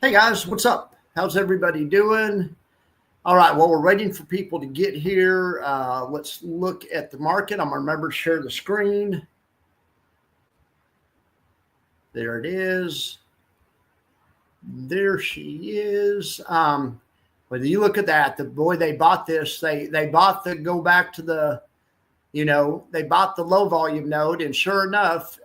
Hey guys, what's up? How's everybody doing? All right, well, we're waiting for people to get here. Let's look at the market. I'm going to remember to share the screen. There it is. There she is. Whether you look at that, they bought this. They bought the go back to the, they bought the low volume node, and sure enough,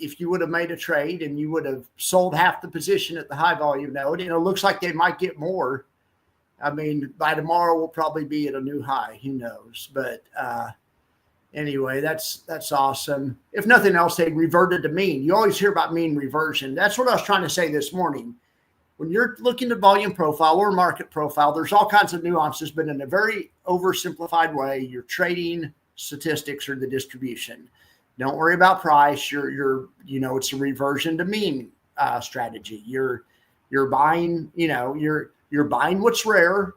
if you would have made a trade and you would have sold half the position at the high volume node, it looks like they might get more. I mean, by tomorrow we'll probably be at a new high. Who knows? But anyway, that's awesome. If nothing else, they reverted to mean. You always hear about mean reversion. That's what I was trying to say this morning. When you're looking at volume profile or market profile, there's all kinds of nuances, but in a very oversimplified way, you're trading statistics or the distribution. Don't worry about price. It's a reversion to mean strategy. You're buying, you're buying what's rare,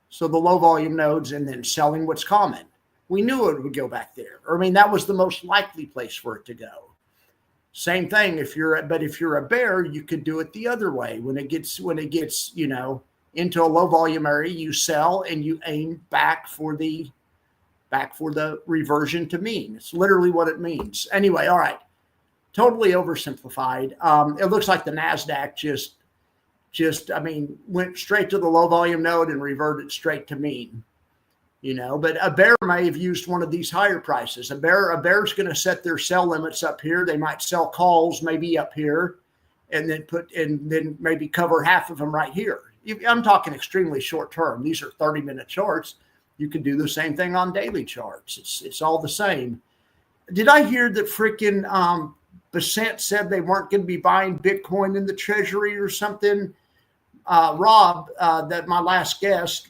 so the low volume nodes, and then selling what's common. We knew it would go back there. I mean, that was the most likely place for it to go. Same thing if you're a bear, you could do it the other way. When it gets, into a low volume area, you sell and you aim back for the reversion to mean. It's literally what it means. Anyway, all right. Totally oversimplified. It looks like the NASDAQ went straight to the low volume node and reverted straight to mean. But a bear may have used one of these higher prices. A bear's going to set their sell limits up here. They might sell calls maybe up here, and then maybe cover half of them right here. I'm talking extremely short term. These are 30-minute charts. You can do the same thing on daily charts. It's all the same. Did I hear that freaking Basant said they weren't going to be buying Bitcoin in the treasury or something? Rob, that my last guest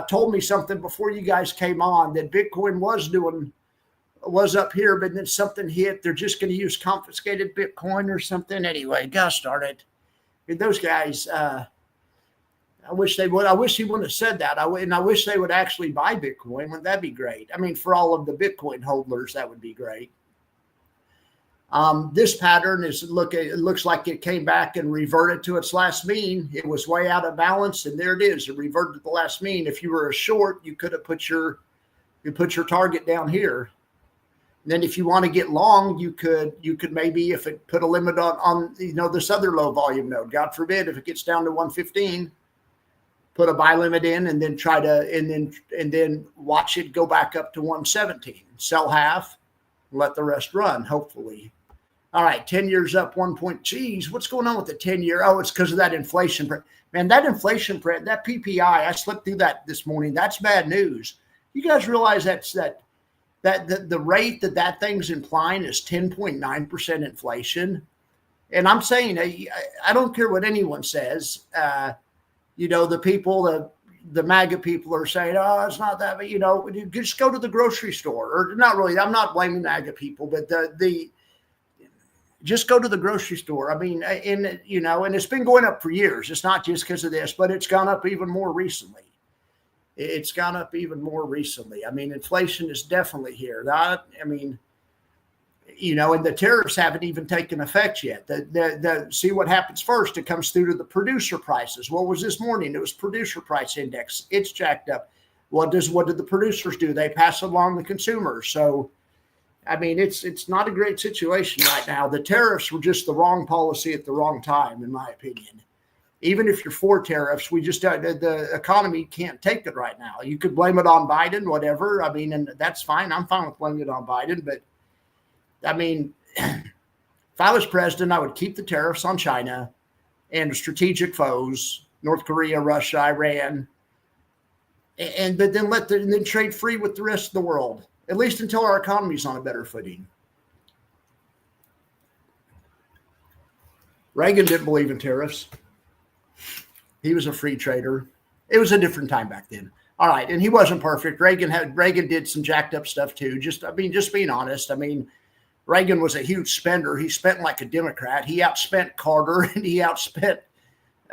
told me something before you guys came on, that Bitcoin was up here, but then something hit. They're just going to use confiscated Bitcoin or something. Anyway, gosh darn it. Those guys, I wish they would. I wish he wouldn't have said that. I wish they would actually buy Bitcoin. Wouldn't that be great? I mean, for all of the Bitcoin holders, that would be great. This pattern it looks like it came back and reverted to its last mean. It was way out of balance, and there it is. It reverted to the last mean. If you were a short, you could have put your target down here. And then if you want to get long, you could maybe, if it put a limit on this other low volume node. God forbid if it gets down to 115, put a buy limit in, and then and then watch it go back up to 117. Sell half, let the rest run. Hopefully. All right, 10 years up 1 point. Geez, what's going on with the 10-year? Oh, it's because of that inflation. Man, that inflation print, that PPI, I slipped through that this morning. That's bad news. You guys realize that the rate that thing's implying is 10.9% inflation. And I'm saying, I don't care what anyone says. The people, the MAGA people are saying, oh, it's not that, but, just go to the grocery store. Or not really. I'm not blaming MAGA people, but just go to the grocery store. I mean, and it's been going up for years. It's not just because of this, but it's gone up even more recently. I mean, inflation is definitely here. And the tariffs haven't even taken effect yet. See what happens first. It comes through to the producer prices. What was this morning? It was producer price index. It's jacked up. What did the producers do? They pass along the consumers. So, I mean, it's not a great situation right now. The tariffs were just the wrong policy at the wrong time, in my opinion. Even if you're for tariffs, the economy can't take it right now. You could blame it on Biden, whatever. I mean, and that's fine. I'm fine with blaming it on Biden. But, I mean, if I was president, I would keep the tariffs on China and strategic foes, North Korea, Russia, Iran, but then trade free with the rest of the world, at least until our economy is on a better footing. Reagan didn't believe in tariffs. He was a free trader. It was a different time back then. All right, and he wasn't perfect. Reagan did some jacked up stuff too. Just being honest. I mean, Reagan was a huge spender. He spent like a Democrat. He outspent Carter, and he outspent.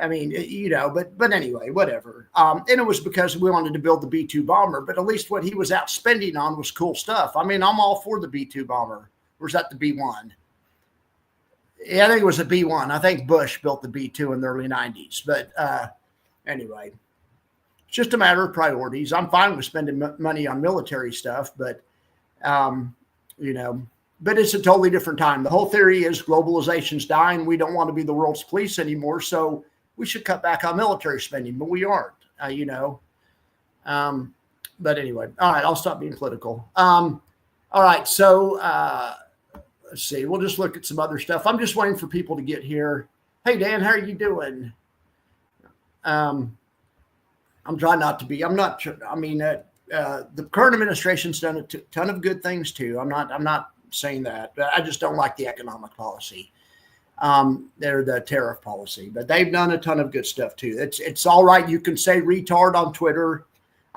I mean, but anyway, whatever. And it was because we wanted to build the B-2 bomber. But at least what he was outspending on was cool stuff. I mean, I'm all for the B-2 bomber. Or is that the B-1? Yeah, I think it was a B1. I think Bush built the B2 in the early 90s. But anyway, it's just a matter of priorities. I'm fine with spending money on military stuff, but, you know, but it's a totally different time. The whole theory is globalization's dying. We don't want to be the world's police anymore. So we should cut back on military spending, but we aren't, you know. But anyway, all right, I'll stop being political. All right, so let's see. We'll just look at some other stuff. I'm just waiting for people to get here. Hey, Dan, how are you doing? I'm trying not to be. I'm not. I mean, the current administration's done a ton of good things too. I'm not saying that. I just don't like the economic policy. They're the tariff policy, but they've done a ton of good stuff too. It's all right. You can say retard on Twitter.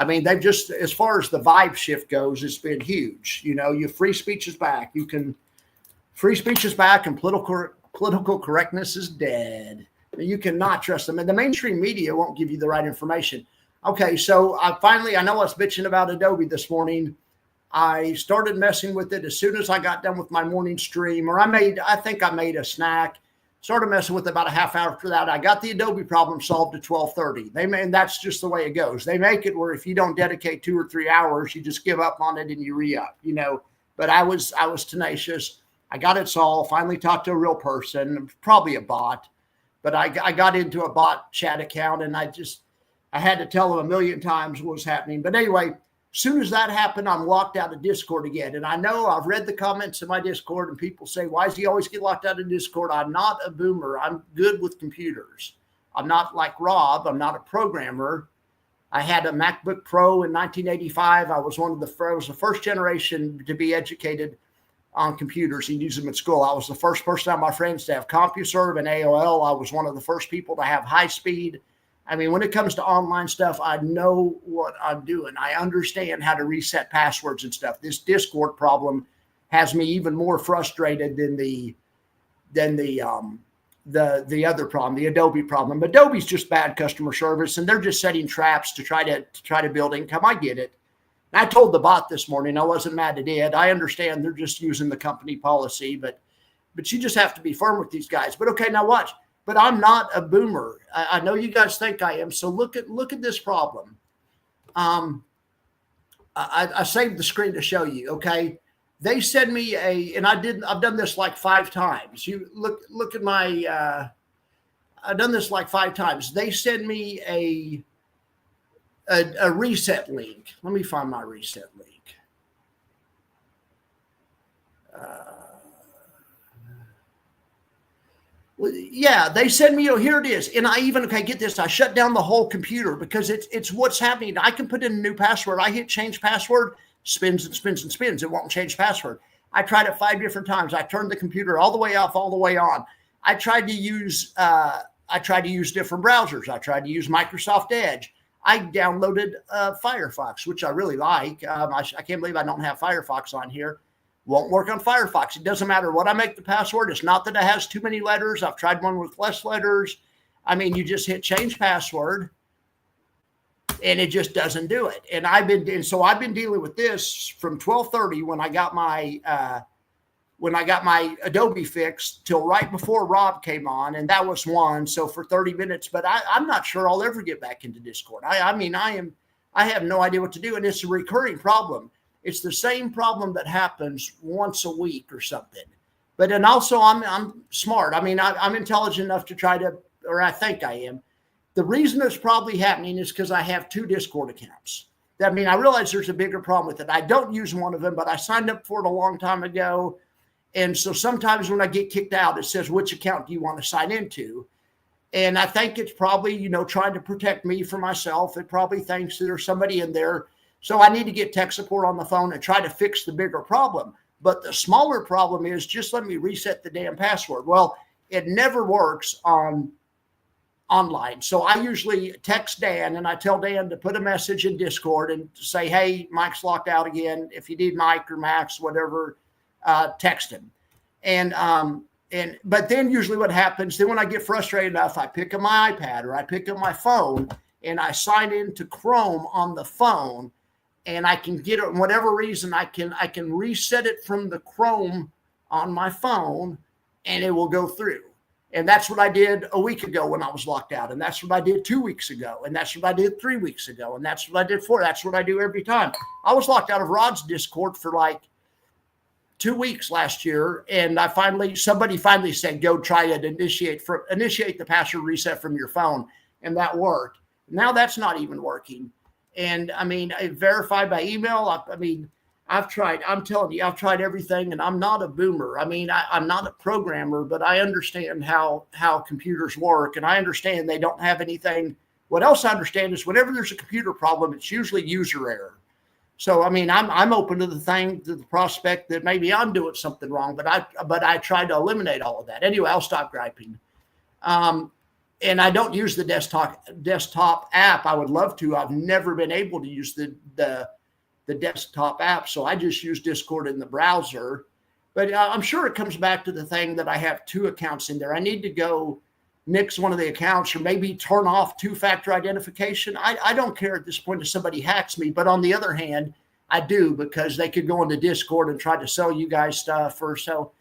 I mean, they've just, as far as the vibe shift goes, it's been huge. You know, your free speech is back. Free speech is back, and political correctness is dead. You cannot trust them. And the mainstream media won't give you the right information. Okay, so I know I was bitching about Adobe this morning. I started messing with it as soon as I got done with my morning stream, or I think I made a snack. Started messing with it about a half hour after that. I got the Adobe problem solved at 12:30. And that's just the way it goes. They make it where if you don't dedicate 2 or 3 hours, you just give up on it and you re-up, you know. But I was tenacious. I got it solved. Finally talked to a real person, probably a bot, but I got into a bot chat account, and I had to tell them a million times what was happening. But anyway, as soon as that happened, I'm locked out of Discord again. And I know I've read the comments in my Discord, and people say, why does he always get locked out of Discord? I'm not a boomer. I'm good with computers. I'm not like Rob. I'm not a programmer. I had a MacBook Pro in 1985. I was the first generation to be educated on computers and use them at school. I was the first person out of my friends to have CompuServe and AOL. I was one of the first people to have high speed. I mean, when it comes to online stuff, I know what I'm doing. I understand how to reset passwords and stuff. This Discord problem has me even more frustrated than the other problem, the Adobe problem. Adobe's just bad customer service, and they're just setting traps to try to build income. I get it. And I told the bot this morning, I wasn't mad at it. I understand they're just using the company policy, but you just have to be firm with these guys. But okay, now watch. But I'm not a boomer. I know you guys think I am. So look at this problem. I saved the screen to show you. Okay, they send me I've done this like 5 times. You look at my. I've done this like 5 times. They send me a reset link. Let me find my reset link. Well, yeah, they send me, here it is. And get this, I shut down the whole computer because it's what's happening. I can put in a new password. I hit change password, spins and spins and spins. It won't change password. I tried it 5 different times. I turned the computer all the way off, all the way on. I tried to use different browsers. I tried to use Microsoft Edge. I downloaded Firefox, which I really like. I can't believe I don't have Firefox on here. Won't work on Firefox. It doesn't matter what I make the password. It's not that it has too many letters. I've tried one with less letters. I mean, you just hit change password and it just doesn't do it. And I've been dealing with this from 12:30 when I got my Adobe fixed till right before Rob came on, and that was one. So for 30 minutes, but I'm not sure I'll ever get back into Discord. I have no idea what to do, and it's a recurring problem. It's the same problem that happens once a week or something. But and also I'm smart. I mean, I'm intelligent enough to try to, or I think I am. The reason it's probably happening is because I have 2 Discord accounts. I mean, I realize there's a bigger problem with it. I don't use one of them, but I signed up for it a long time ago. And so sometimes when I get kicked out, it says, which account do you want to sign into? And I think it's probably, trying to protect me from myself. It probably thinks there's somebody in there. So I need to get tech support on the phone and try to fix the bigger problem. But the smaller problem is just let me reset the damn password. Well, it never works online. So I usually text Dan and I tell Dan to put a message in Discord and say, hey, Mike's locked out again. If you need Mike or Max, whatever, text him. But then usually what happens, then when I get frustrated enough, I pick up my iPad or I pick up my phone and I sign into Chrome on the phone. And I can get it, for whatever reason, I can reset it from the Chrome on my phone, and it will go through. And that's what I did a week ago when I was locked out. And that's what I did 2 weeks ago. And that's what I did 3 weeks ago. And that's what I did That's what I do every time. I was locked out of Rod's Discord for like 2 weeks last year. And somebody finally said, go try it, initiate the password reset from your phone. And that worked. Now that's not even working. And I mean, verified by email. I'm telling you, I've tried everything, and I'm not a boomer. I mean, I'm not a programmer, but I understand how computers work, and I understand they don't have anything. What else I understand is whenever there's a computer problem, it's usually user error. So, I mean, I'm open to the prospect that maybe I'm doing something wrong, but I try to eliminate all of that. Anyway, I'll stop griping. And I don't use the desktop app. I would love to. I've never been able to use the desktop app. So I just use Discord in the browser, but I'm sure it comes back to the thing that I have 2 accounts in there. I need to go nix one of the accounts or maybe turn off 2-factor authentication. I don't care at this point if somebody hacks me, but on the other hand, I do, because they could go into Discord and try to sell you guys stuff or so.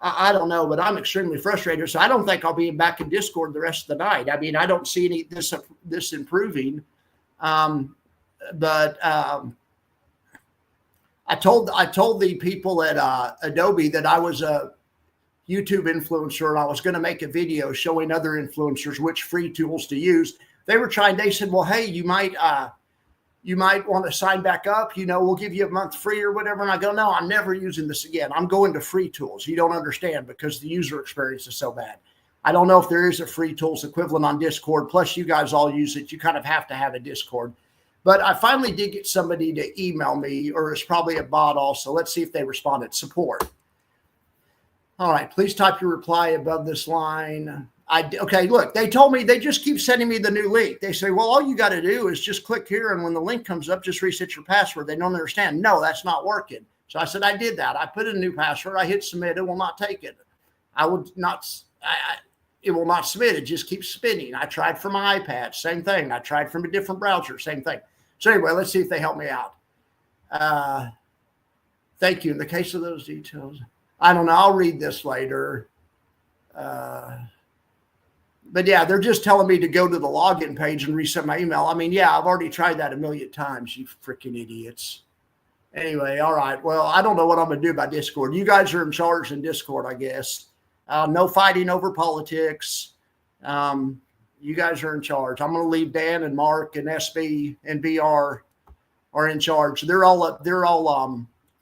I don't know, but I'm extremely frustrated. So I don't think I'll be back in Discord the rest of the night. I mean, I don't see this improving. I told the people at Adobe that I was a YouTube influencer and I was going to make a video showing other influencers which free tools to use. They said, well, hey, you might want to sign back up. We'll give you a month free or whatever. And I go, no, I'm never using this again. I'm going to free tools. You don't understand, because the user experience is so bad. I don't know if there is a free tools equivalent on Discord. Plus, you guys all use it. You kind of have to have a Discord. But I finally did get somebody to email me, or it's probably a bot also. Let's see if they responded. Support. All right, please type your reply above this line. Okay, look, they told me, they just keep sending me the new link. They say, well, all you got to do is just click here, and when the link comes up, just reset your password. They don't understand. No, that's not working. So I said, I did that. I put in a new password. I hit submit. It will not take it. It will not submit. It just keeps spinning. I tried from my iPad, same thing. I tried from a different browser, same thing. So anyway, let's see if they help me out. Thank you. In the case of those details, I don't know. I'll read this later. But yeah, they're just telling me to go to the login page and reset my email. I mean, yeah, I've already tried that 1,000,000 times, you freaking idiots. Anyway, all right. Well, I don't know what I'm going to do about Discord. You guys are in charge in Discord, I guess. No fighting over politics. You guys are in charge. I'm going to leave Dan and Mark and SB and BR are in charge. They're all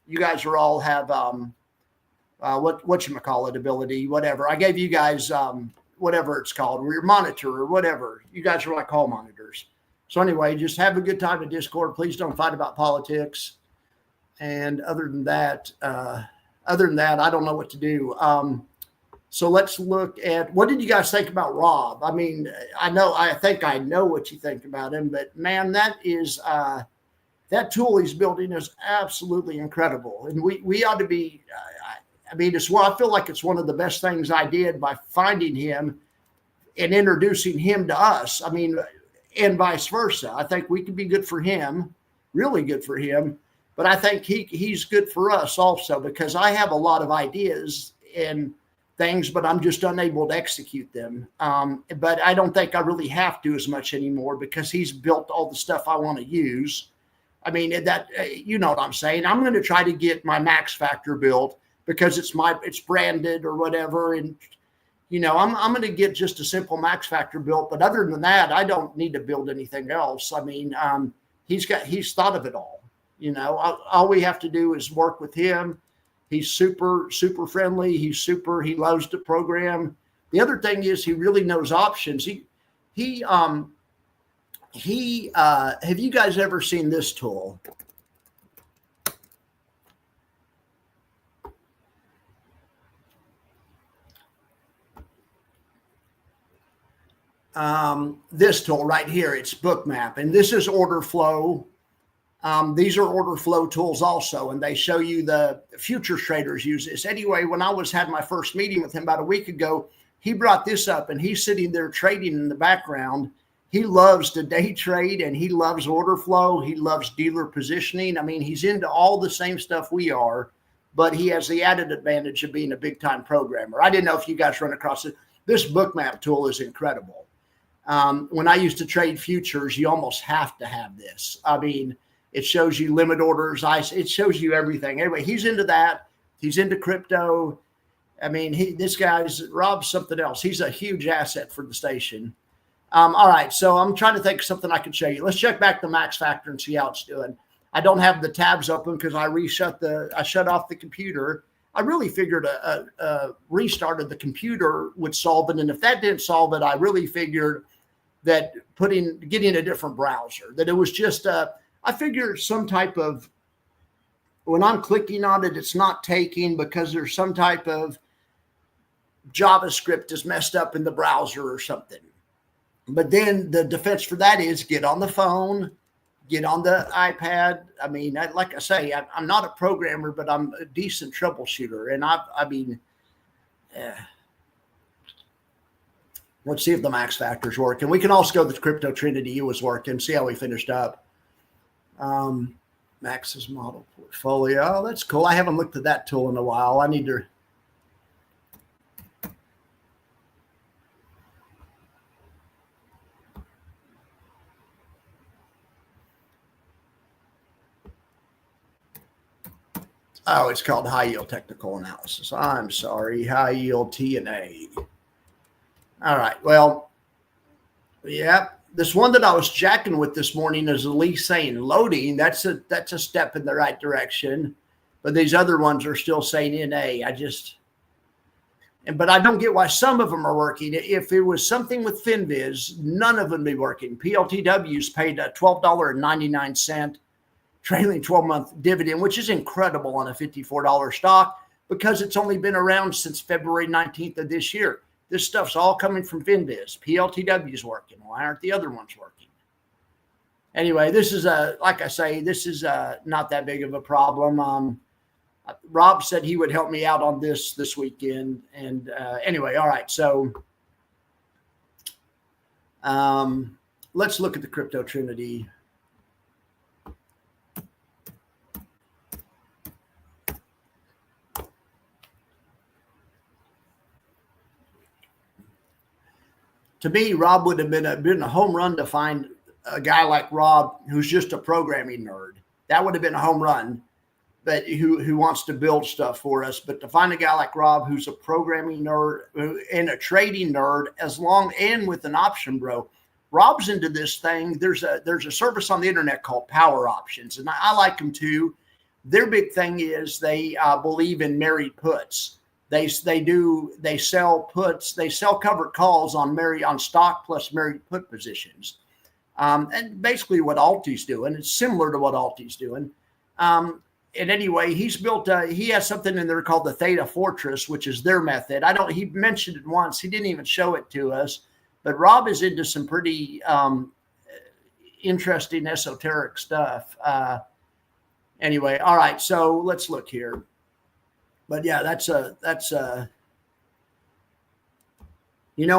you guys are all have whatchamacallit ability, whatever. I gave you guys whatever it's called, your monitor or whatever. You guys are like hall monitors. So anyway, just have a good time in Discord. Please don't fight about politics. And other than that, I don't know what to do. So let's look at, what did you guys think about Rob? I mean, I think I know what you think about him, but man, that that tool he's building is absolutely incredible. And we ought to be, I feel like it's one of the best things I did by finding him and introducing him to us. I mean, and vice versa. I think we could be good for him, really good for him. But I think he's good for us also, because I have a lot of ideas and things, but I'm just unable to execute them. But I don't think I really have to as much anymore, because he's built all the stuff I want to use. I mean, that you know what I'm saying. I'm going to try to get my Max Factor built because it's branded or whatever, and I'm going to get just a simple Max Factor built. But other than that, I don't need to build anything else. I mean, he's thought of it all. All we have to do is work with him. He's super, super friendly. He loves to program. The other thing is he really knows options. Have you guys ever seen this tool? This tool right here, it's Bookmap, and this is order flow. These are order flow tools also, and they show you the futures traders use this. Anyway, when I had my first meeting with him about a week ago, he brought this up, and he's sitting there trading in the background. He loves to day trade, and he loves order flow. He loves dealer positioning. I mean, he's into all the same stuff we are, but he has the added advantage of being a big time programmer. I didn't know if you guys run across it. This bookmap tool is incredible. When I used to trade futures, you almost have to have this. I mean, it shows you limit orders. It shows you everything. Anyway, he's into that. He's into crypto. I mean, this guy's Rob's something else. He's a huge asset for the station. All right, so I'm trying to think of something I can show you. Let's check back the max factor and see how it's doing. I don't have the tabs open because I shut off the computer. I really figured a restart of the computer would solve it, and if that didn't solve it, I really figured that getting a different browser, that it was just I figure some type of, when I'm clicking on it, it's not taking because there's some type of JavaScript is messed up in the browser or something. But then the defense for that is get on the phone, get on the iPad. I mean, like I say, I'm not a programmer, but I'm a decent troubleshooter. And let's see if the max factors work. And we can also go to the Crypto Trinity. It was working. See how we finished up. Max's model portfolio. Oh, that's cool. I haven't looked at that tool in a while. I need to. Oh, it's called High Yield Technical Analysis. I'm sorry. High Yield TNA. All right. Well, yeah. This one that I was jacking with this morning is at least saying loading. That's a step in the right direction. But these other ones are still saying NA. But I don't get why some of them are working. If it was something with FinViz, none of them would be working. PLTW's paid a $12.99 trailing 12-month dividend, which is incredible on a $54 stock because it's only been around since February 19th of this year. This stuff's all coming from FinViz. PLTW's working. Why aren't the other ones working? Anyway, this is like I say, this is not that big of a problem. Rob said he would help me out on this weekend. And anyway, all right. So let's look at the Crypto Trinity. To me, Rob would have been a home run to find a guy like Rob who's just a programming nerd. That would have been a home run, but who wants to build stuff for us. But to find a guy like Rob who's a programming nerd and a trading nerd, and with an option bro, Rob's into this thing. There's a service on the internet called Power Options, and I like them too. Their big thing is they believe in married puts. They sell puts. They sell covered calls on stock plus married put positions, and basically what Alti's doing. It's similar to what Alti's doing. And anyway, he has something in there called the Theta Fortress, which is their method. He mentioned it once. He didn't even show it to us, but Rob is into some pretty interesting esoteric stuff. Anyway, all right. So let's look here. But yeah, and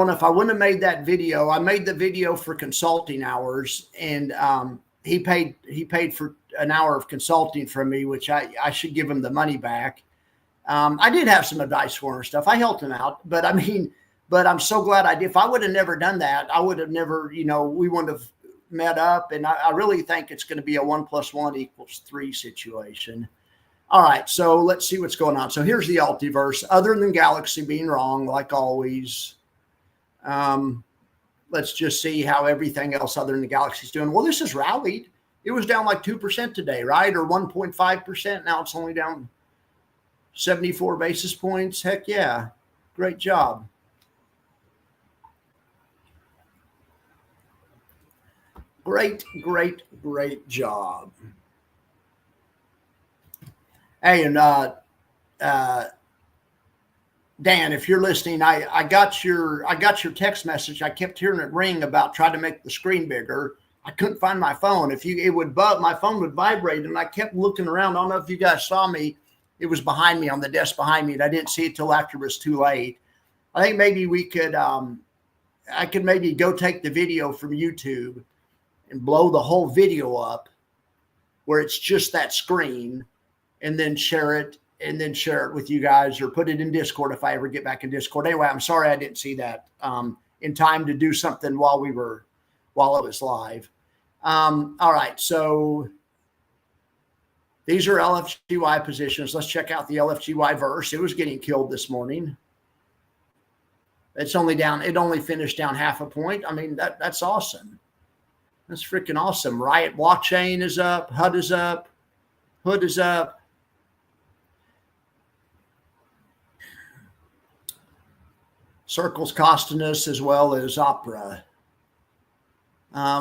if I wouldn't have made that video, I made the video for consulting hours, and he paid for an hour of consulting from me, which I should give him the money back. I did have some advice for him and stuff. I helped him out, but I'm so glad I did. If I would have never done that, I would have never, we wouldn't have met up. And I really think it's going to be a 1 + 1 = 3 situation. All right, so let's see what's going on. So here's the Altiverse. Other than Galaxy being wrong, like always, let's just see how everything else other than the Galaxy is doing. Well, this has rallied. It was down like 2% today, right? Or 1.5%. Now it's only down 74 basis points. Heck yeah. Great job. Great job. Hey, and Dan, if you're listening, I got your text message. I kept hearing it ring about trying to make the screen bigger. I couldn't find my phone. My phone would vibrate, and I kept looking around. I don't know if you guys saw me. It was behind me on the desk behind me, and I didn't see it till after it was too late. I think maybe we could. I could maybe go take the video from YouTube and blow the whole video up, where it's just that screen, and then share it and then share it with you guys or put it in Discord if I ever get back in Discord. Anyway, I'm sorry I didn't see that in time to do something while it was live. All right, so these are LFGY positions. Let's check out the LFGY verse. It was getting killed this morning. It's only down. It only finished down half a point. I mean, that's awesome. That's freaking awesome. Riot Blockchain is up. HUD is up. Hood is up. Circle's costing us as well as Opera.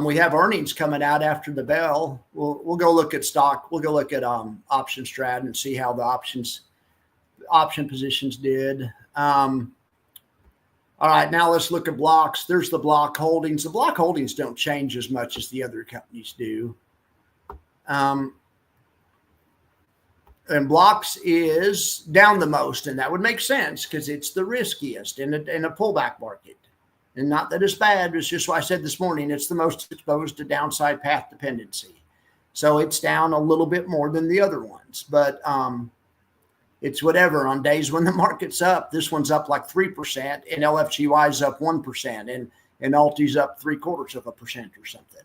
We have earnings coming out after the bell. We'll go look at stock. We'll go look at option strat and see how the option positions did. All right, now let's look at blocks. There's the block holdings. The block holdings don't change as much as the other companies do. And blocks is down the most, and that would make sense because it's the riskiest in a pullback market. And not that it's bad, it's just what I said this morning. It's the most exposed to downside path dependency. So it's down a little bit more than the other ones, but it's whatever. On days when the market's up, this one's up like 3%, and LFGY is up 1%, and Alti's up 0.75% or something.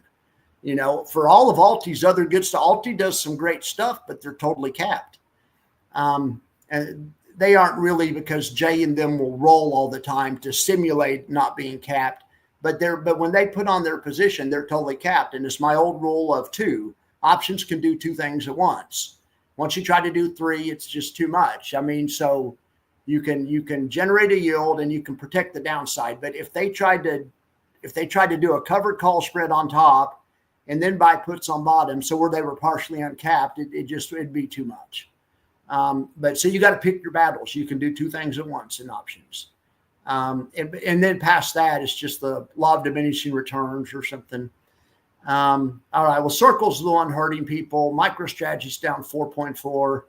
You know, for all of Alti's other good stuff, Alti does some great stuff, but they're totally capped. And they aren't really, because Jay and them will roll all the time to simulate not being capped. But when they put on their position, they're totally capped. And it's my old rule of 2. Options can do 2 things at once. Once you try to do 3, it's just too much. I mean, so you can generate a yield and you can protect the downside. But if they tried to do a covered call spread on top and then buy puts on bottom, so where they were partially uncapped, it'd be too much. But so you got to pick your battles. You can do 2 things at once in options. And then past that, it's just the law of diminishing returns or something. All right. Well, Circle's the one hurting people. MicroStrategy's down 4.4.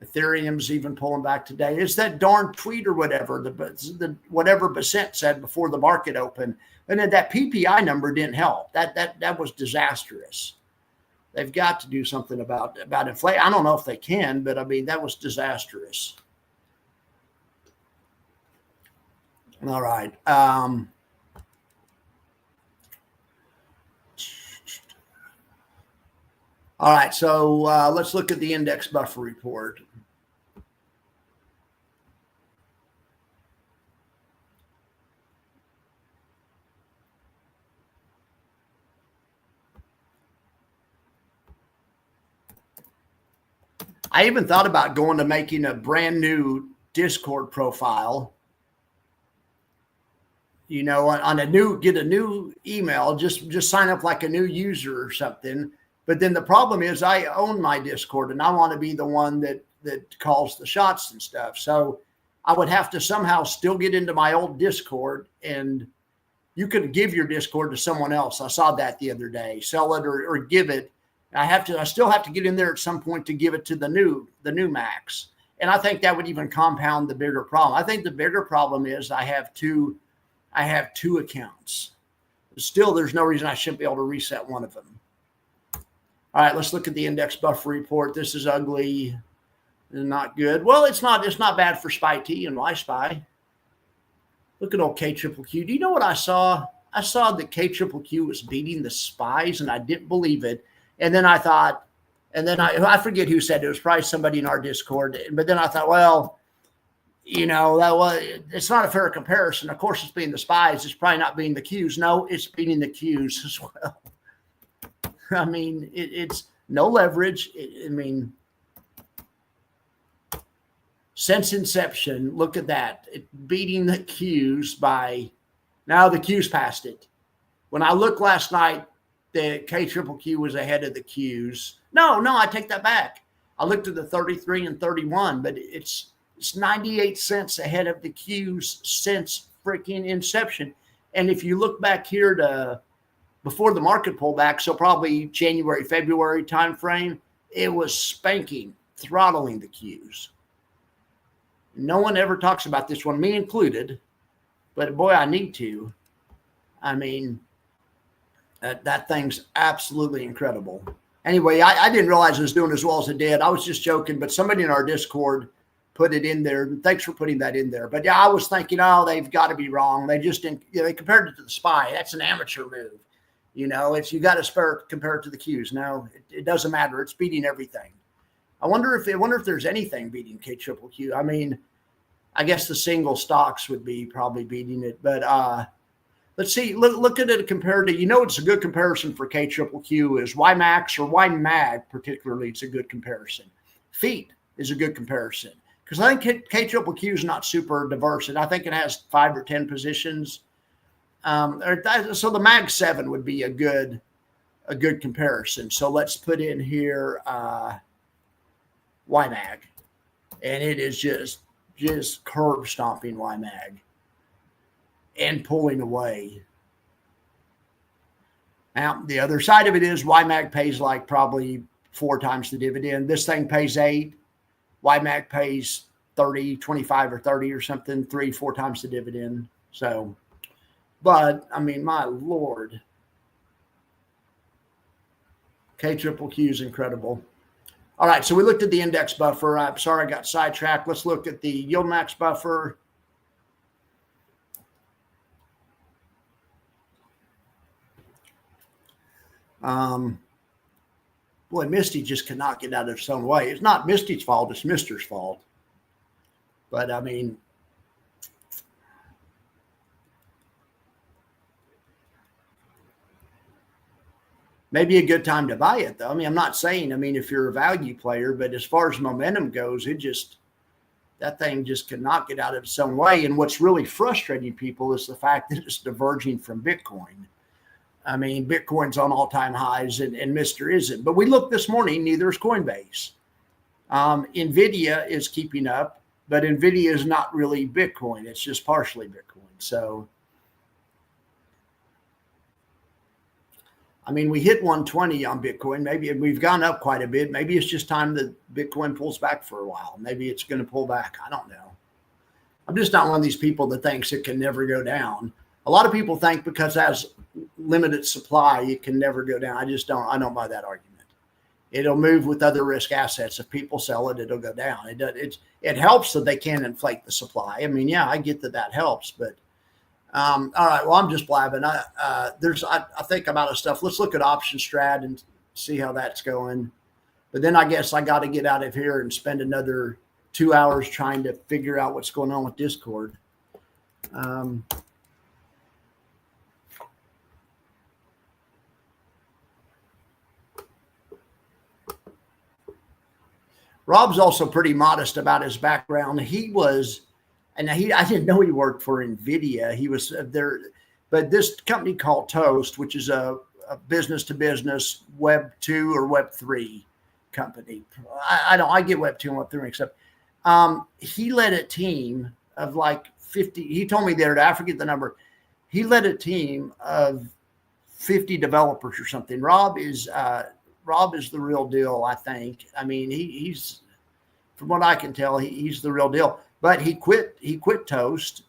Ethereum's even pulling back today. It's that darn tweet or whatever, the whatever Basent said before the market opened. And then that PPI number didn't help. That was disastrous. They've got to do something about inflation. I don't know if they can, but I mean, that was disastrous. All right. All right. So let's look at the index buffer report. I even thought about going to making a brand new Discord profile, you know, get a new email, just sign up like a new user or something. But then the problem is I own my Discord and I want to be the one that calls the shots and stuff. So I would have to somehow still get into my old Discord, and you could give your Discord to someone else. I saw that the other day, sell it or give it. I still have to get in there at some point to give it to the new Max. And I think that would even compound the bigger problem. I think the bigger problem is I have two accounts. Still, there's no reason I shouldn't be able to reset one of them. All right, let's look at the index buffer report. This is ugly and not good. Well, it's not bad for SPY T and YSPY. Look at old KQQQ. Do you know what I saw? I saw that KQQQ was beating the SPYs, and I didn't believe it. And then I thought, I forget who said it. It was probably somebody in our Discord. But then I thought, well, you know, it's not a fair comparison. Of course, it's being the SPYs. It's probably not being the Qs. No, it's beating the Qs as well. I mean, it's no leverage. Since inception, look at that. Beating the Qs by, now the Qs passed it. When I looked last night, the KQQQ was ahead of the Qs. No, I take that back. I looked at the 33 and 31, but it's 98 cents ahead of the Qs since freaking inception. And if you look back here to before the market pullback, so probably January, February timeframe, it was throttling the Qs. No one ever talks about this one, me included, but boy, I need to. I mean, that thing's absolutely incredible. Anyway, I didn't realize it was doing as well as it did. I was just joking, but somebody in our Discord put it in there. Thanks for putting that in there. But yeah, I was thinking, oh, they've got to be wrong. They just didn't, they compared it to the SPY. That's an amateur move. It's you got to compare it to the Qs. No, it doesn't matter. It's beating everything. I wonder if there's anything beating KQQQ. I mean, I guess the single stocks would be probably beating it, but let's see. Look at it compared to, it's a good comparison for KQQQ is YMAX or YMAG particularly. It's a good comparison. Feet is a good comparison because I think KQQQ is not super diverse, and I think it has 5 or 10 positions. So the Mag 7 would be a good comparison. So let's put in here YMAG, and it is just curb stomping YMAG and pulling away. Now, the other side of it is YMAG pays like probably 4 times the dividend. This thing pays 8. YMAG pays 30, 25 or 30 or something, 3-4 times the dividend. So, but I mean, my Lord, KQQQ is incredible. All right, so we looked at the index buffer. I'm sorry I got sidetracked. Let's look at the yield max buffer. Boy, Misty just cannot get out of its own way. It's not Misty's fault, it's Mister's fault. But I mean, maybe a good time to buy it, though. I mean, I'm not saying, if you're a value player, but as far as momentum goes, that thing just cannot get out of its own way. And what's really frustrating people is the fact that it's diverging from Bitcoin. I mean, Bitcoin's on all-time highs and Mister isn't. But we looked this morning, neither is Coinbase. NVIDIA is keeping up, but NVIDIA is not really Bitcoin. It's just partially Bitcoin. So, I mean, we hit 120 on Bitcoin. Maybe we've gone up quite a bit. Maybe it's just time that Bitcoin pulls back for a while. Maybe it's going to pull back. I don't know. I'm just not one of these people that thinks it can never go down. A lot of people think because it has limited supply, it can never go down. I don't buy that argument. It'll move with other risk assets. If people sell it, it'll go down. It helps that they can inflate the supply. I mean, yeah, I get that helps, but all right. Well, I'm just blabbing. I think I'm out of stuff. Let's look at option strat and see how that's going. But then I guess I got to get out of here and spend another 2 hours trying to figure out what's going on with Discord. Rob's also pretty modest about his background. I didn't know he worked for NVIDIA. He was there, but this company called Toast, which is a business-to-business Web 2 or Web 3 company. I get Web 2 and Web 3 mixed up. He led a team of like 50. He told me the other day, I forget the number. He led a team of 50 developers or something. Rob is the real deal, I think. I mean, he's from what I can tell, he's the real deal. But he quit Toast,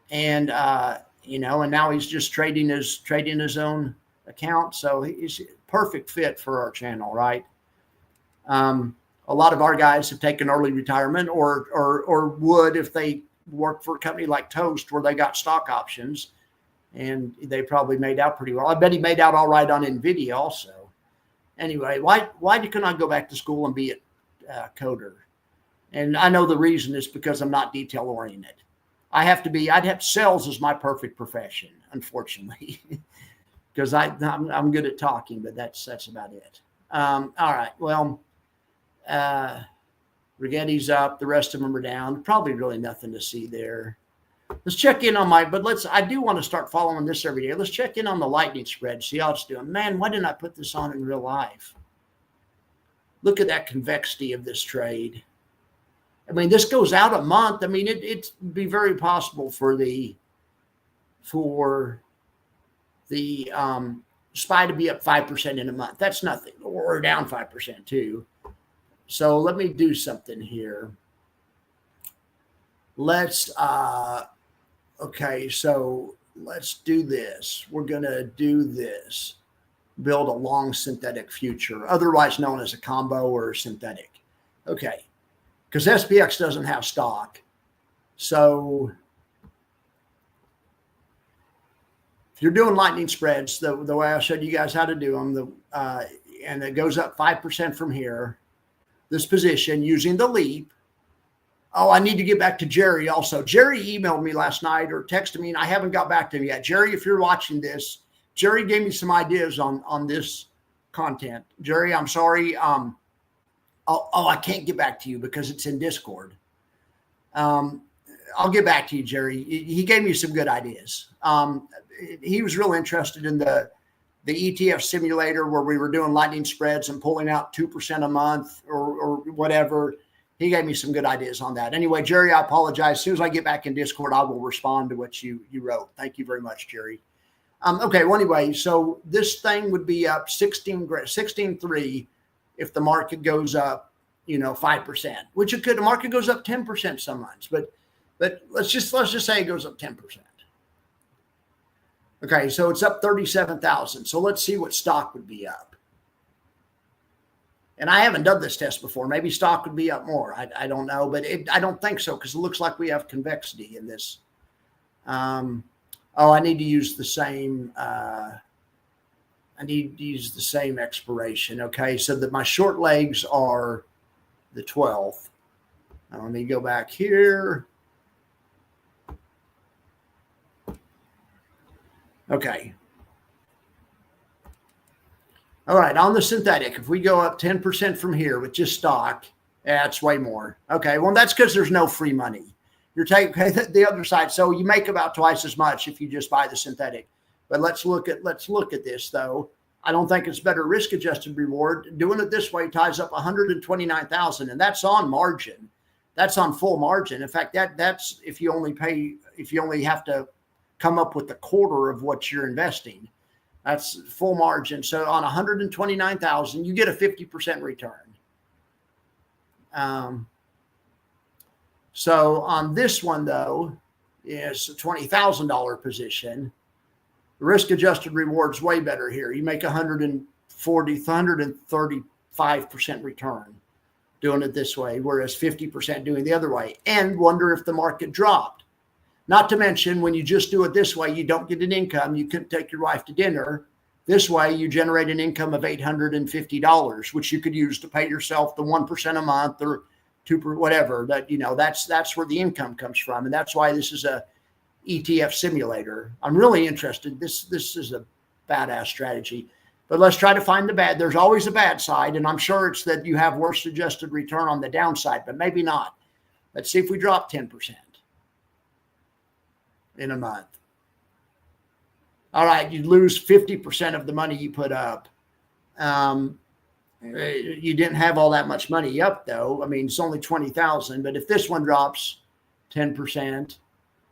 and and now he's just trading his own account. So he's a perfect fit for our channel, right? A lot of our guys have taken early retirement, or would if they worked for a company like Toast where they got stock options, and they probably made out pretty well. I bet he made out all right on NVIDIA also. Anyway, why couldn't I go back to school and be a coder? And I know the reason is because I'm not detail oriented. Sales is my perfect profession, unfortunately, because I'm good at talking, but that's about it. All right. Well, Rigetti's up. The rest of them are down. Probably really nothing to see there. Let's check in on I do want to start following this every day. Let's check in on the lightning spread, see how it's doing. Man, why didn't I put this on in real life? Look at that convexity of this trade. I mean, this goes out a month. I mean, it'd be very possible for the SPY to be up 5% in a month. That's nothing, or down 5% too. So let me do something here. Okay, so let's do this. We're going to do this. build a long synthetic future, otherwise known as a combo or a synthetic. Okay, because SPX doesn't have stock. So if you're doing lightning spreads, the way I showed you guys how to do them, and it goes up 5% from here, this position using the leap. Oh, I need to get back to Jerry also. Jerry emailed me last night or texted me, and I haven't got back to him yet. Jerry, if you're watching this, Jerry gave me some ideas on this content. Jerry, I'm sorry. I can't get back to you because it's in Discord. I'll get back to you, Jerry. He gave me some good ideas. He was real interested in the ETF simulator where we were doing lightning spreads and pulling out 2% a month or whatever. He gave me some good ideas on that. Anyway, Jerry, I apologize. As soon as I get back in Discord, I will respond to what you wrote. Thank you very much, Jerry. Okay, well, anyway, so this thing would be up 16.3 if the market goes up, 5%, which it could. The market goes up 10% some months, but let's just say it goes up 10%. Okay, so it's up 37,000. So let's see what stock would be up. And I haven't done this test before. Maybe stock would be up more. I don't know, but I don't think so because it looks like we have convexity in this. I need to use the same. I need to use the same expiration. Okay, so that my short legs are the 12th. Now let me go back here. Okay. All right, on the synthetic, if we go up 10% from here with just stock, it's way more. Okay, well, that's because there's no free money. You're taking the other side. So you make about twice as much if you just buy the synthetic. But let's look at this, though. I don't think it's better risk-adjusted reward. Doing it this way ties up 129,000, and that's on margin. That's on full margin. In fact, that's if you only have to come up with a quarter of what you're investing. That's full margin. So on 129,000, you get a 50% return. So on this one, though, is a $20,000 position. The risk-adjusted reward's way better here. You make 135% return doing it this way, whereas 50% doing the other way. And wonder if the market dropped. Not to mention, when you just do it this way, you don't get an income. You couldn't take your wife to dinner. This way, you generate an income of $850, which you could use to pay yourself the 1% a month or 2%, whatever. That's where the income comes from, and that's why this is a ETF simulator. I'm really interested. This is a badass strategy. But let's try to find the bad. There's always a bad side, and I'm sure it's that you have worse adjusted return on the downside, but maybe not. Let's see if we drop 10%. In a month. All right, you lose 50% of the money you put up. You didn't have all that much money up, though. I mean, it's only 20,000, but if this one drops 10%,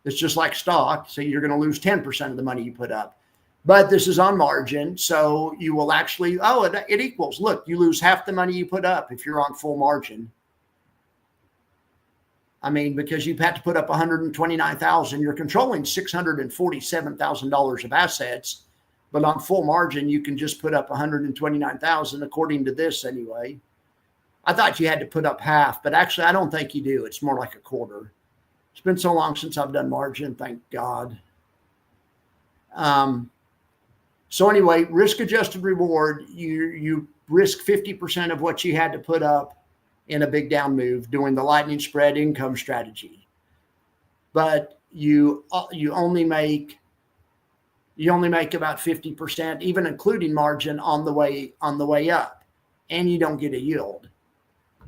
it's just like stock, so you're going to lose 10% of the money you put up. But this is on margin, so you will actually, it equals. Look, you lose half the money you put up if you're on full margin. I mean, because you've had to put up 129,000, you're controlling $647,000 of assets, but on full margin, you can just put up 129,000, according to this anyway. I thought you had to put up half, but actually, I don't think you do. It's more like a quarter. It's been so long since I've done margin, thank God. So anyway, risk-adjusted reward, you risk 50% of what you had to put up in a big down move doing the lightning spread income strategy. But you only make about 50%, even including margin on the way up, and you don't get a yield.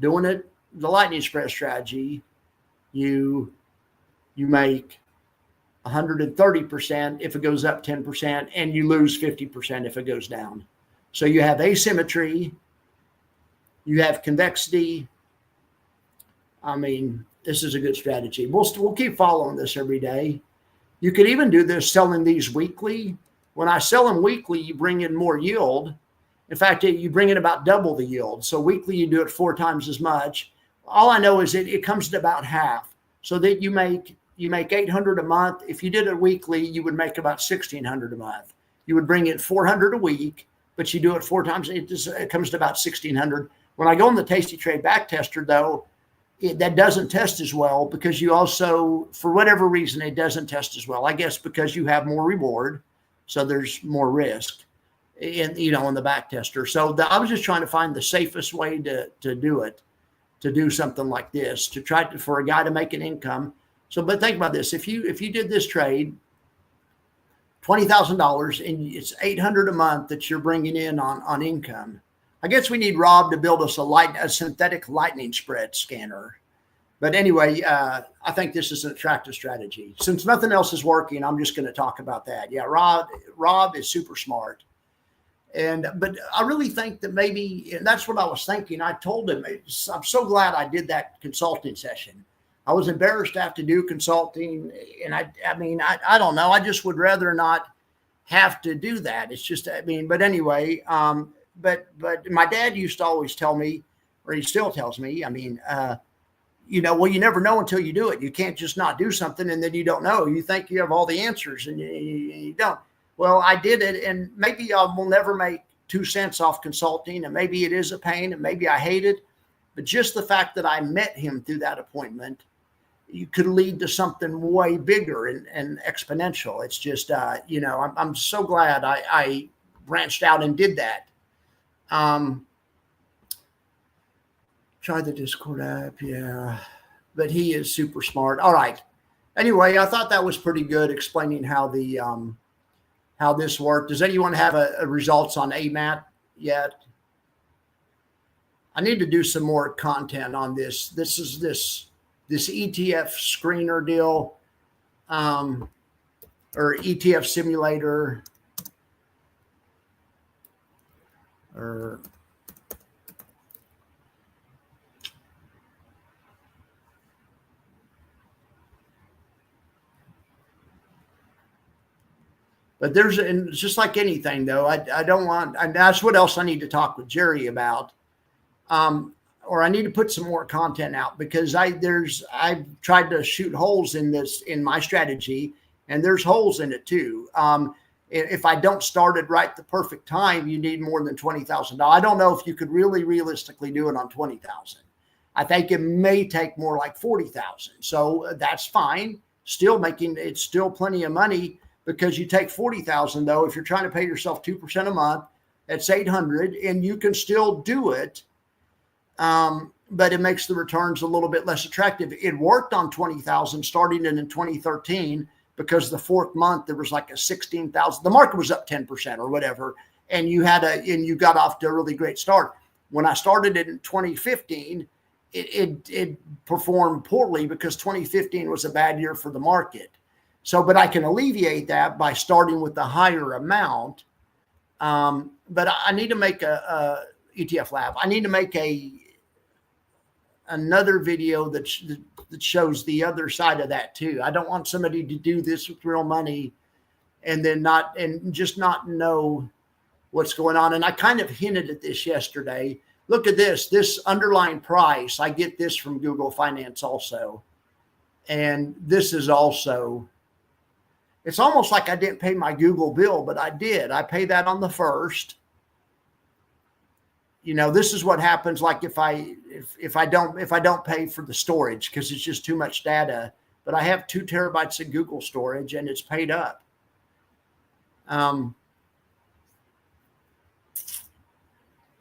Doing it the lightning spread strategy, you make 130% if it goes up 10%, and you lose 50% if it goes down. So you have asymmetry. You have convexity. I mean, this is a good strategy. We'll keep following this every day. You could even do this selling these weekly. When I sell them weekly, you bring in more yield. In fact, you bring in about double the yield. So weekly, you do it 4 times as much. All I know is it comes to about half, so that you make $800 a month. If you did it weekly, you would make about $1,600 a month. You would bring in $400 a week. but you do it 4 times, it comes to about 1,600. When I go on the Tasty Trade back tester, though, that doesn't test as well because you also, for whatever reason, it doesn't test as well. I guess because you have more reward, so there's more risk in the back tester. So I was just trying to find the safest way to do it, to do something like this, to try to, for a guy to make an income. So, but think about this: if you did this trade, $20,000, and it's $800 a month that you're bringing in on income. I guess we need Rob to build us a synthetic lightning spread scanner. But anyway, I think this is an attractive strategy. Since nothing else is working, I'm just going to talk about that. Yeah, Rob is super smart. But I really think that maybe, and that's what I was thinking. I told him, I'm so glad I did that consulting session. I was embarrassed to have to do consulting. And I don't know. I just would rather not have to do that. It's just, but anyway, but my dad used to always tell me, or he still tells me, well, you never know until you do it. You can't just not do something and then you don't know. You think you have all the answers and you don't. Well, I did it, and maybe I will never make 2 cents off consulting, and maybe it is a pain, and maybe I hate it. But just the fact that I met him through that appointment, you could lead to something way bigger and exponential. It's just, I'm so glad I branched out and did that. Try the Discord app, yeah. But he is super smart. All right. Anyway, I thought that was pretty good explaining how how this worked. Does anyone have a results on AMAT yet? I need to do some more content on this. This is this ETF screener deal, or ETF simulator, or but and just like anything though, I don't want, and that's what else I need to talk with Jerry about. Or I need to put some more content out because I've tried to shoot holes in my strategy, and there's holes in it too. If I don't start it right the perfect time, you need more than $20,000. I don't know if you could really realistically do it on 20,000. I think it may take more like 40,000. So that's fine. It's still plenty of money, because you take 40,000 though, if you're trying to pay yourself 2% a month, that's 800, and you can still do it. But it makes the returns a little bit less attractive. It worked on 20,000 starting in 2013, because the 4th month there was like a 16,000. The market was up 10% or whatever, and you got off to a really great start. When I started it in 2015, it performed poorly because 2015 was a bad year for the market. So, but I can alleviate that by starting with the higher amount. But I need to make a ETF lab. I need to make another video that shows the other side of that too. I don't want somebody to do this with real money and then just not know what's going on. And I kind of hinted at this yesterday. Look at this underlying price. I get this from Google Finance also. And this is also, it's almost like I didn't pay my Google bill, but I did. I pay that on the 1st. This is what happens. Like if I don't pay for the storage, because it's just too much data, but I have 2 terabytes of Google storage and it's paid up.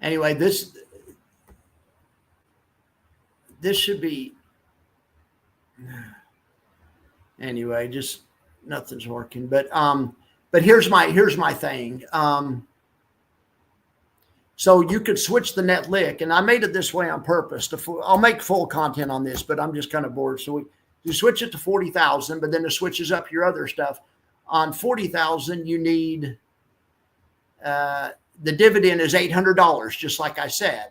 Anyway, this should be, anyway, just nothing's working, but here's my thing. So you could switch the net lick, and I made it this way on purpose. I'll make full content on this, but I'm just kind of bored. So you switch it to 40,000, but then it switches up your other stuff. On 40,000, you need the dividend is $800, just like I said.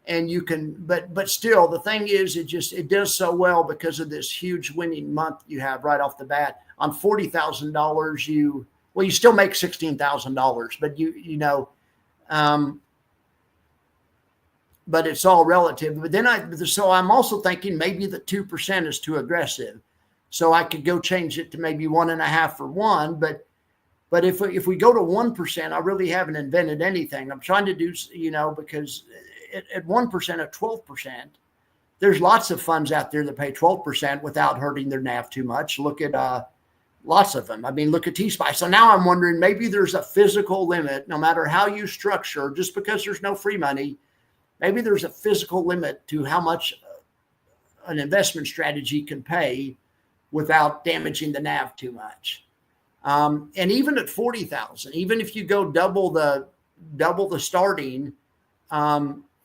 And you can, but still, the thing is, it does so well because of this huge winning month you have right off the bat. On $40,000, you still make $16,000, but but it's all relative. But then I'm also thinking maybe the 2% is too aggressive. So I could go change it to maybe 1.5 for 1, but But if we go to 1%, I really haven't invented anything. I'm trying to do, because at 1% of 12%, there's lots of funds out there that pay 12% without hurting their NAV too much. Look at lots of them. I mean, look at T-SPY. So now I'm wondering, maybe there's a physical limit, no matter how you structure, just because there's no free money, maybe there's a physical limit to how much an investment strategy can pay without damaging the NAV too much. And even at 40,000, even if you go double the starting,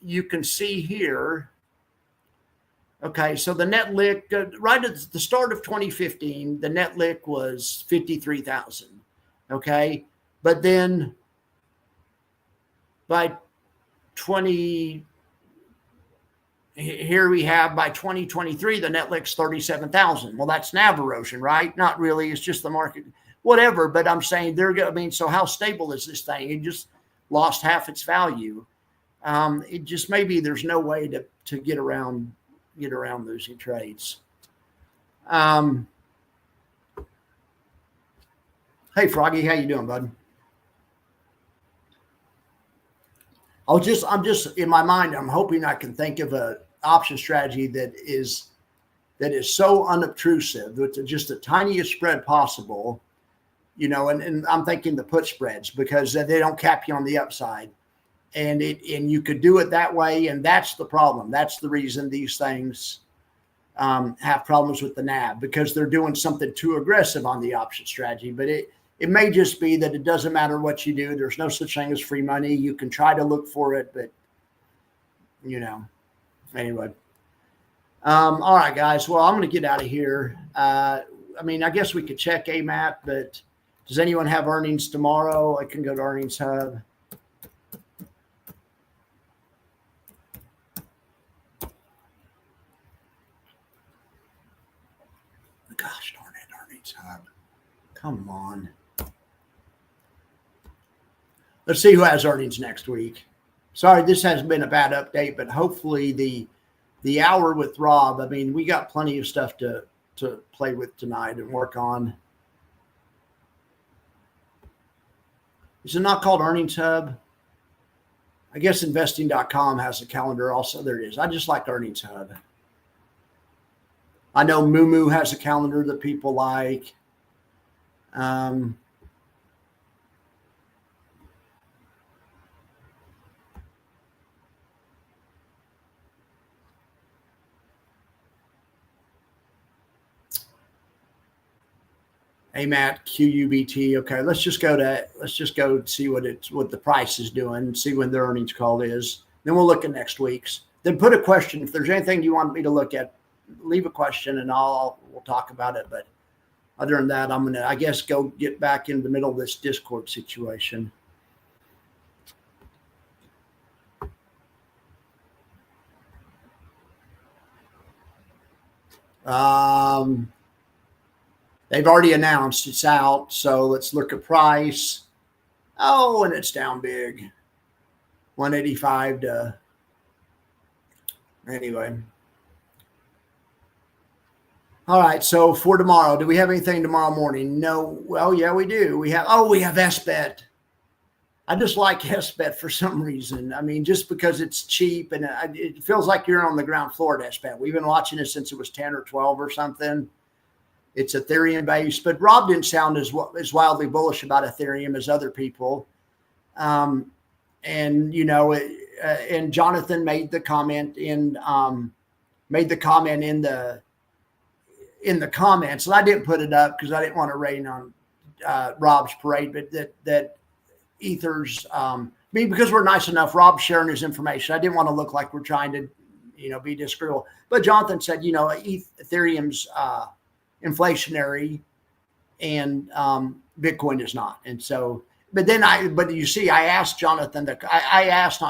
you can see here. Okay, so the net lick right at the start of 2015, the net lick was 53,000. Okay, but then by 20, here we have by 2023, the net lick's 37,000. Well, that's NAV erosion, right? Not really. It's just the market, whatever. But I'm saying so how stable is this thing? It just lost half its value. It just, maybe there's no way to get around losing trades. Hey Froggy, how you doing, bud? I'm just in my mind, I'm hoping I can think of a option strategy that is so unobtrusive, with just the tiniest spread possible, and I'm thinking the put spreads, because they don't cap you on the upside. And you could do it that way, and that's the problem. That's the reason these things have problems with the NAV, because they're doing something too aggressive on the option strategy. But it may just be that it doesn't matter what you do. There's no such thing as free money. You can try to look for it, but anyway. All right, guys. Well, I'm going to get out of here. I guess we could check AMAT, but does anyone have earnings tomorrow? I can go to Earnings Hub. Gosh darn it, Earnings Hub. Come on. Let's see who has earnings next week. Sorry, this has been a bad update, but hopefully the hour with Rob, we got plenty of stuff to play with tonight and work on. Is it not called Earnings Hub? I guess investing.com has a calendar also. There it is. I just like Earnings Hub. I know Moo has a calendar that people like. AMAT, QUBT. Okay, let's just go see what the price is doing, see when the earnings call is. Then we'll look at next week's. Then put a question. If there's anything you want me to look at, leave a question and we'll talk about it. But other than that, I'm gonna, I guess, go get back in the middle of this Discord situation. They've already announced it's out, so let's look at price. Oh, and it's down big, 185 to. Anyway. All right, so for tomorrow, do we have anything tomorrow morning? No. Well, yeah, we do. We have SBET. I just like SBET for some reason. Just because it's cheap and it feels like you're on the ground floor at SBET. We've been watching it since it was 10 or 12 or something. It's Ethereum based, but Rob didn't sound as wildly bullish about Ethereum as other people. And Jonathan made the comment in the comments, and I didn't put it up because I didn't want to rain on Rob's parade, but that Ether's, because we're nice enough, Rob's sharing his information. I didn't want to look like we're trying to, be disagreeable. But Jonathan said, Ethereum's inflationary and Bitcoin is not. And so, but you see, I asked Jonathan, I asked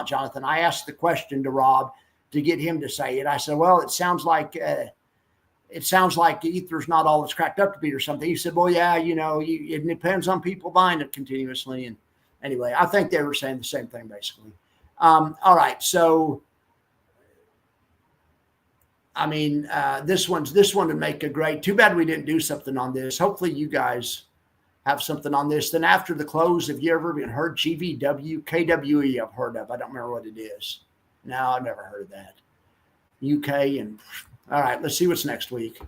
the question to Rob to get him to say it. I said, well, it sounds like Ether's not all it's cracked up to be or something. He said, well, yeah, it depends on people buying it continuously. And anyway, I think they were saying the same thing basically. All right. So, this one would make a great, too bad we didn't do something on this. Hopefully you guys have something on this. Then after the close, have you ever been heard GVW? KWE I've heard of. I don't remember what it is. No, I've never heard of that. UK and all right, let's see what's next week.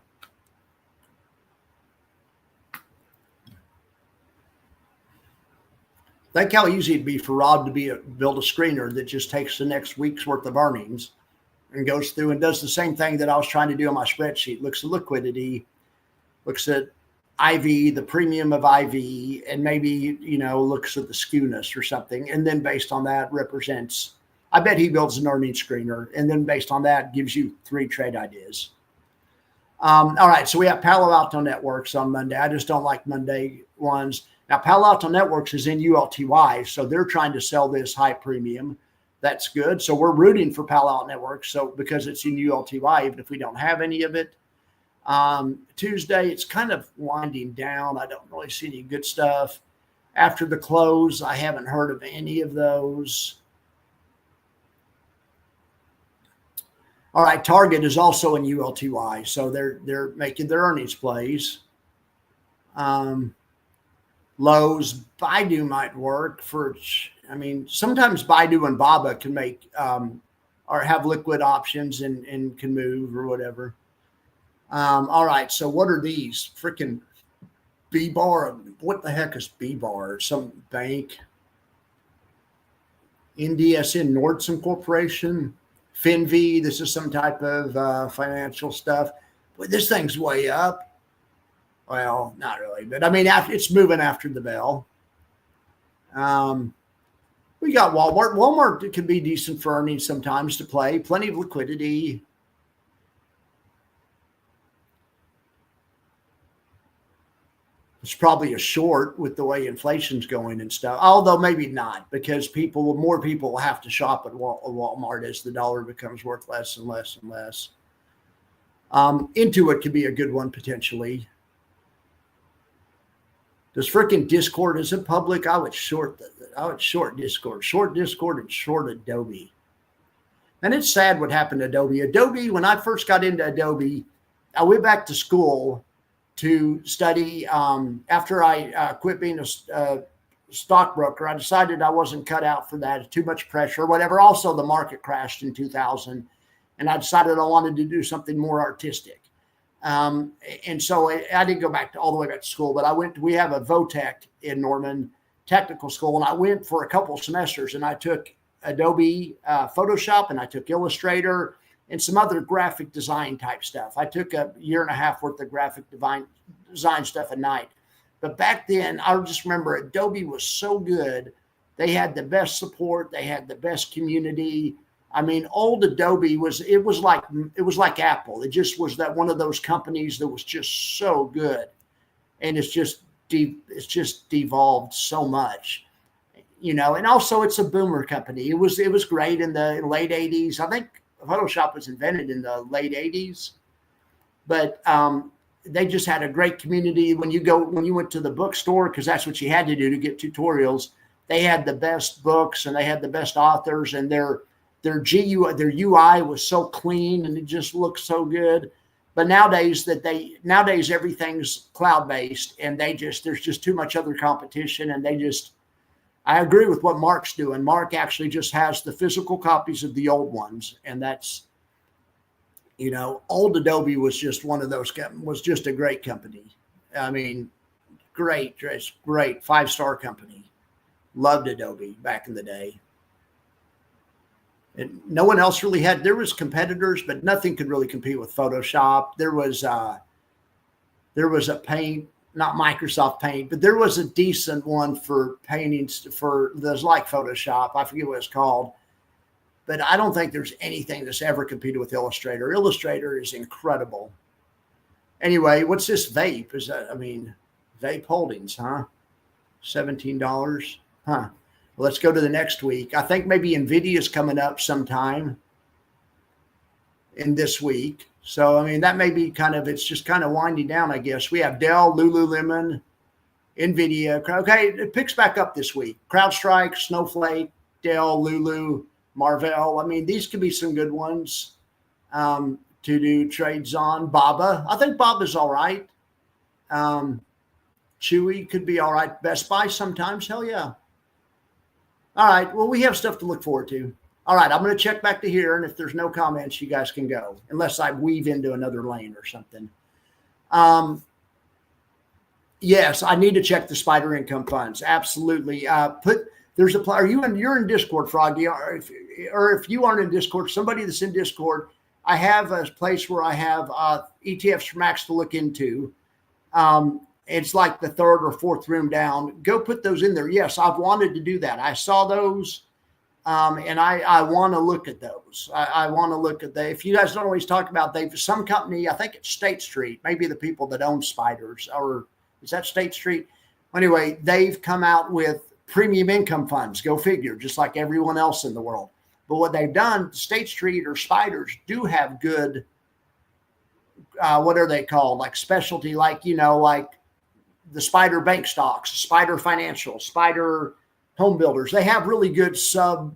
Think how easy it'd be for Rob to build a screener that just takes the next week's worth of earnings and goes through and does the same thing that I was trying to do on my spreadsheet. Looks at liquidity, looks at IV, the premium of IV, and maybe, looks at the skewness or something. And then based on that represents, I bet he builds an earnings screener. And then based on that gives you 3 trade ideas. All right. So we have Palo Alto Networks on Monday. I just don't like Monday ones. Now, Palo Alto Networks is in ULTY, so they're trying to sell this high premium. That's good. So we're rooting for Palo Alto Networks. So because it's in ULTY, even if we don't have any of it. Tuesday, it's kind of winding down. I don't really see any good stuff. After the close, I haven't heard of any of those. All right, Target is also in ULTY, so they're making their earnings plays. Lowe's, Baidu might work for, sometimes Baidu and Baba can make or have liquid options and can move or whatever. All right, so what are these? Freaking B-Bar. What the heck is B-Bar? Some bank. NDSN Nordson Corporation. FinV, this is some type of financial stuff. But this thing's way up. Well, not really, but it's moving after the bell. We got Walmart. Walmart can be decent for earnings sometimes to play. Plenty of liquidity. It's probably a short with the way inflation's going and stuff, although maybe not, because more people will have to shop at Walmart as the dollar becomes worth less and less and less. Intuit could be a good one potentially. Does freaking Discord, is it public? I would short Discord, short Discord and short Adobe. And it's sad what happened to Adobe. Adobe, when I first got into Adobe, I went back to school to study. After I quit being a stockbroker, I decided I wasn't cut out for that. Too much pressure, whatever. Also, the market crashed in 2000, and I decided I wanted to do something more artistic. And so I didn't go back all the way back to school, but we have a VOTEC in Norman Technical School, and I went for a couple of semesters, and I took Adobe Photoshop, and I took Illustrator, and some other graphic design type stuff. I took a year and a half worth of graphic design stuff a night. But back then, I just remember Adobe was so good. They had the best support. They had the best community. Old Adobe was like Apple. It just was that one of those companies that was just so good. And it's just devolved so much, and also it's a boomer company. It was great in the late 80s. I think Photoshop was invented in the late 80s, but they just had a great community. When you went to the bookstore, because that's what you had to do to get tutorials, they had the best books and they had the best authors, and their UI was so clean and it just looked so good. But nowadays everything's cloud-based, and there's just too much other competition, and I agree with what Mark's doing. Mark actually just has the physical copies of the old ones, and that's, old Adobe was just one of those, was just a great company. Great 5-star company. Loved Adobe back in the day. And no one else really there was competitors, but nothing could really compete with Photoshop. There was a Paint, not Microsoft Paint, but there was a decent one for painting there's like Photoshop. I forget what it's called, but I don't think there's anything that's ever competed with Illustrator. Illustrator is incredible. Anyway, what's this vape? Is that, Vape Holdings, huh? $17, huh? Let's go to the next week. I think maybe NVIDIA is coming up sometime in this week. So, that may be it's just kind of winding down, I guess. We have Dell, Lululemon, NVIDIA. Okay, it picks back up this week. CrowdStrike, Snowflake, Dell, Lulu, Marvell. These could be some good ones to do trades on. Baba. I think Baba's all right. Chewy could be all right. Best Buy sometimes. Hell yeah. All right. Well, we have stuff to look forward to. All right. I'm going to check back to here. And if there's no comments, you guys can go, unless I weave into another lane or something. Yes, I need to check the spider income funds. Absolutely. You're in Discord, Froggy, or if you aren't in Discord, somebody that's in Discord, I have a place where I have ETFs for Max to look into. It's like the third or fourth room down. Go put those in there. Yes, I've wanted to do that. I saw those, and I want to look at those. I want to look at if you guys don't always talk about some company, I think it's State Street, maybe the people that own spiders, or is that State Street? Anyway, they've come out with premium income funds. Go figure, just like everyone else in the world. But what they've done, State Street or spiders do have good, what are they called? Like specialty, like the Spider Bank stocks, Spider Financial, Spider Home Builders. They have really good sub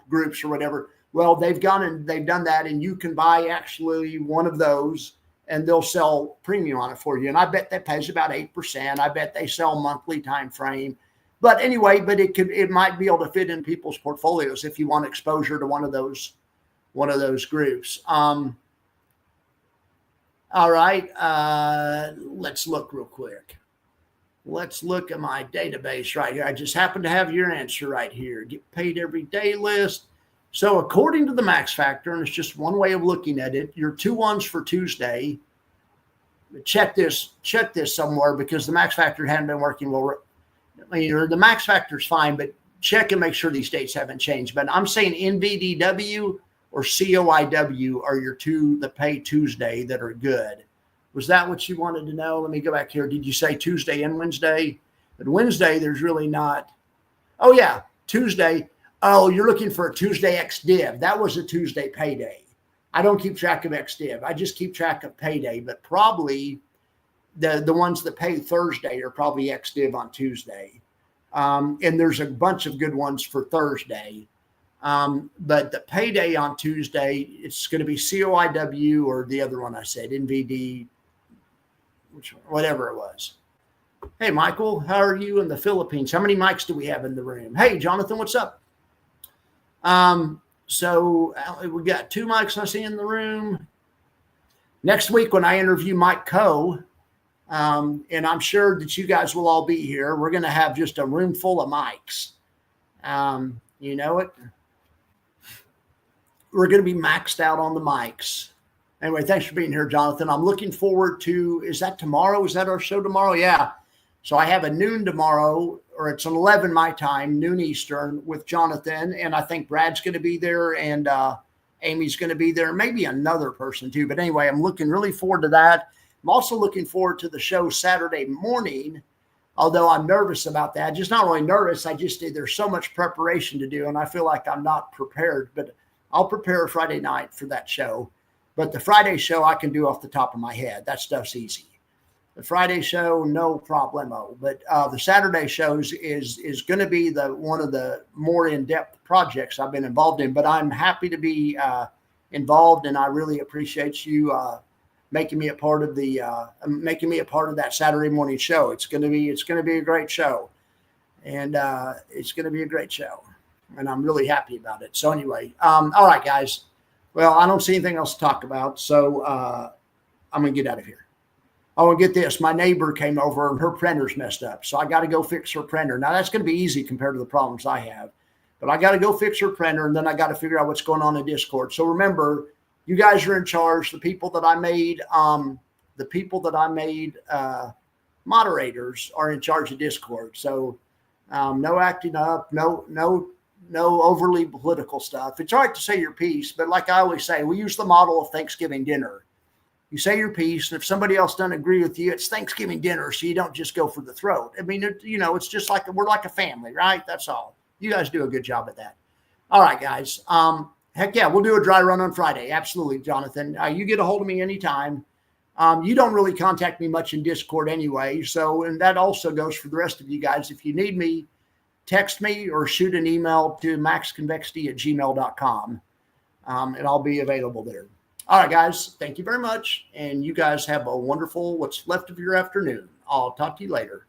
groups or whatever. Well, they've gone and they've done that, and you can buy actually one of those, and they'll sell premium on it for you. And I bet that pays about 8%. I bet they sell monthly time frame. But anyway, it might be able to fit in people's portfolios if you want exposure to one of those groups. All right, let's look real quick. Let's look at my database right here. I just happen to have your answer right here. Get paid every day list. So according to the max factor, and it's just one way of looking at it, your 2 ones for Tuesday. Check this somewhere, because the max factor hadn't been working well. The max factor is fine, but check and make sure these dates haven't changed. But I'm saying NVDW or COIW are your 2 that pay Tuesday that are good. Was that what you wanted to know? Let me go back here. Did you say Tuesday and Wednesday? But Wednesday, there's really not. Oh, yeah, Tuesday. Oh, you're looking for a Tuesday ex-div. That was a Tuesday payday. I don't keep track of ex-div. I just keep track of payday, but probably the ones that pay Thursday are probably ex-div on Tuesday. And there's a bunch of good ones for Thursday. But the payday on Tuesday, it's going to be COIW or the other one I said, NVD, whatever it was. Hey, Michael, how are you in the Philippines? How many mics do we have in the room? Hey, Jonathan, what's up? So we got 2 mics I see in the room. Next week when I interview Mike Coe, and I'm sure that you guys will all be here, we're going to have just a room full of mics. You know it. We're going to be maxed out on the mics. Anyway, thanks for being here, Jonathan. I'm looking forward to, is that tomorrow? Is that our show tomorrow? Yeah. So I have a noon tomorrow, or it's an 11 my time, noon Eastern, with Jonathan. And I think Brad's going to be there, and Amy's going to be there, maybe another person too. But anyway, I'm looking really forward to that. I'm also looking forward to the show Saturday morning, although I'm nervous about that. Just not really nervous. There's so much preparation to do, and I feel like I'm not prepared, but I'll prepare Friday night for that show. But the Friday show I can do off the top of my head. That stuff's easy. The Friday show, no problemo. But the Saturday shows is going to be one of the more in-depth projects I've been involved in. But I'm happy to be involved, and I really appreciate you making me a part of that Saturday morning show. It's going to be a great show, and it's going to be a great show, and I'm really happy about it. So anyway, all right, guys. Well, I don't see anything else to talk about, so I'm going to get out of here. Oh, and get this. My neighbor came over, and her printer's messed up, so I got to go fix her printer. Now, that's going to be easy compared to the problems I have, but I got to go fix her printer, and then I got to figure out what's going on in Discord. So remember, you guys are in charge. The people that I made moderators are in charge of Discord. So no acting up, no overly political stuff. It's all right to say your piece, but like I always say, we use the model of Thanksgiving dinner. You say your piece, and if somebody else doesn't agree with you, it's Thanksgiving dinner, so you don't just go for the throat. I mean, it's just like we're like a family, right? That's all. You guys do a good job at that. All right, guys. Heck yeah, we'll do a dry run on Friday. Absolutely, Jonathan. You get a hold of me anytime. You don't really contact me much in Discord anyway, and that also goes for the rest of you guys. If you need me, text me or shoot an email to maxconvexity@gmail.com, and I'll be available there. All right, guys, thank you very much, and you guys have a wonderful what's left of your afternoon. I'll talk to you later.